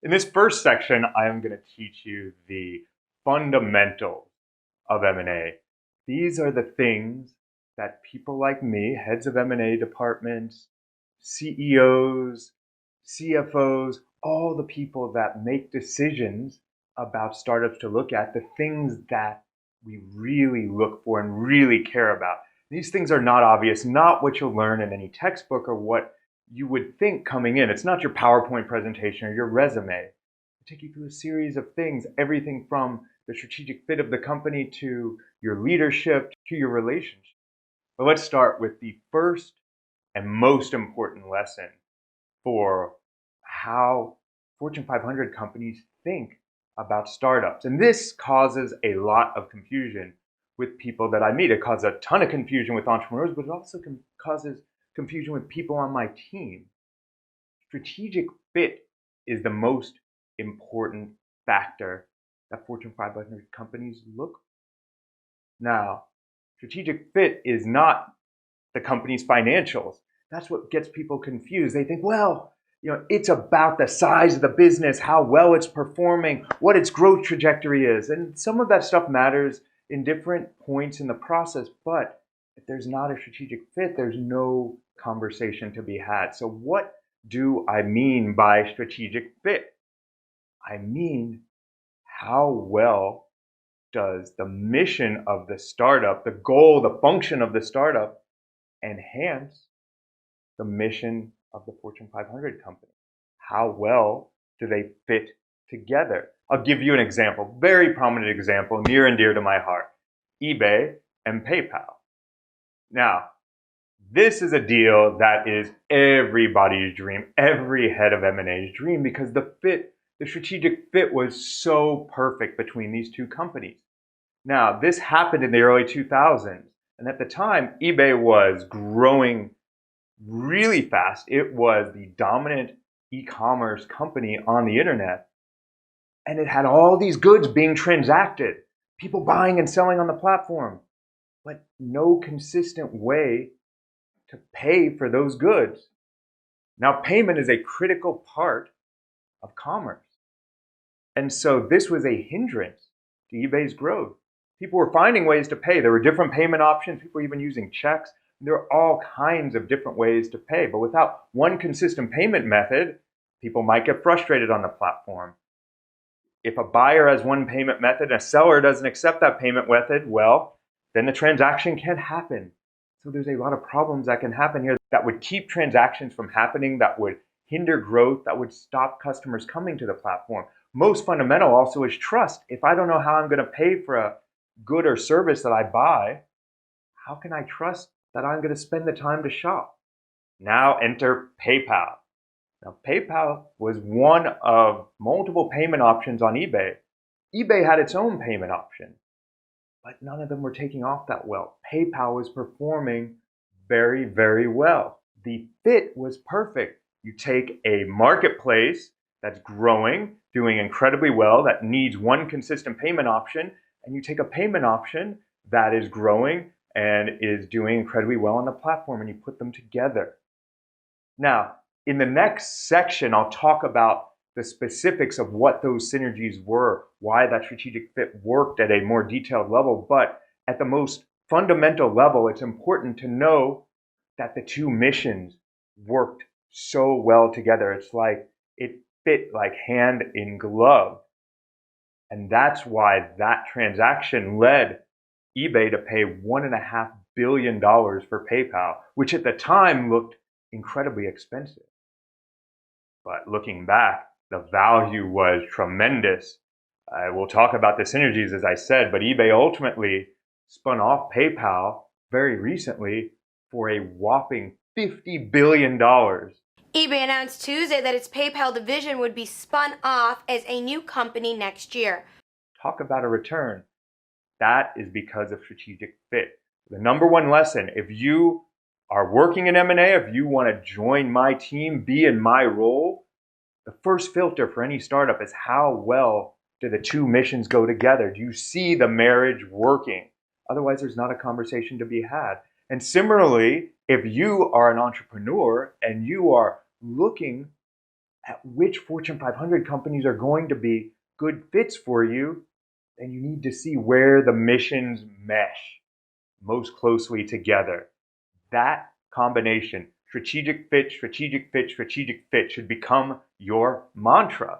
In this first section, I am going to teach you the fundamentals of M&A. These are the things that people like me, heads of M&A departments, CEOs, CFOs, all the people that make decisions about startups to look at, the things that we really look for and really care about. These things are not obvious, not what you'll learn in any textbook or what you would think coming in. It's not your PowerPoint presentation or your resume. I take you through a series of things, everything from the strategic fit of the company to your leadership to your relationship. But let's start with the first and most important lesson for how Fortune 500 companies think about startups. And this causes a lot of confusion with people that I meet. It causes a ton of confusion with entrepreneurs, but it also causes confusion with people on my team. Strategic fit is the most important factor that Fortune 500 companies look for. Now, strategic fit is not the company's financials. That's what gets people confused. They think, well, it's about the size of the business, how well it's performing, what its growth trajectory is. And some of that stuff matters in different points in the process, but if there's not a strategic fit, there's no conversation to be had. So what do I mean by strategic fit? I mean, how well does the mission of the startup, the goal, the function of the startup enhance the mission of the Fortune 500 company? How well do they fit together? I'll give you an example, very prominent example, near and dear to my heart, eBay and PayPal. Now, this is a deal that is everybody's dream, every head of M&A's dream, because the strategic fit was so perfect between these two companies. Now, this happened in the early 2000s, and at the time, eBay was growing really fast. It was the dominant e-commerce company on the internet, and it had all these goods being transacted, people buying and selling on the platform, but no consistent way to pay for those goods. Now, payment is a critical part of commerce. And so this was a hindrance to eBay's growth. People were finding ways to pay. There were different payment options. People were even using checks. There are all kinds of different ways to pay. But without one consistent payment method, people might get frustrated on the platform. If a buyer has one payment method and a seller doesn't accept that payment method, well, then the transaction can't happen. So there's a lot of problems that can happen here that would keep transactions from happening, that would hinder growth, that would stop customers coming to the platform. Most fundamental also is trust. If I don't know how I'm going to pay for a good or service that I buy, how can I trust that I'm going to spend the time to shop? Now enter PayPal. Now, PayPal was one of multiple payment options on eBay. eBay had its own payment option, but none of them were taking off that well. PayPal was performing very, very well. The fit was perfect. You take a marketplace that's growing, doing incredibly well, that needs one consistent payment option, and you take a payment option that is growing and is doing incredibly well on the platform, and you put them together. Now, in the next section, I'll talk about the specifics of what those synergies were, why that strategic fit worked at a more detailed level. But at the most fundamental level, it's important to know that the two missions worked so well together. It's like it fit like hand in glove. And that's why that transaction led eBay to pay $1.5 billion for PayPal, which at the time looked incredibly expensive. But looking back, the value was tremendous. We'll talk about the synergies, as I said, but eBay ultimately spun off PayPal very recently for a whopping $50 billion. eBay announced Tuesday that its PayPal division would be spun off as a new company next year. Talk about a return. That is because of strategic fit. The number one lesson, if you are working in M&A, if you want to join my team, be in my role, the first filter for any startup is how well do the two missions go together? Do you see the marriage working? Otherwise, there's not a conversation to be had. And similarly, if you are an entrepreneur and you are looking at which Fortune 500 companies are going to be good fits for you, then you need to see where the missions mesh most closely together. That combination, strategic fit, strategic fit, strategic fit, should become your mantra.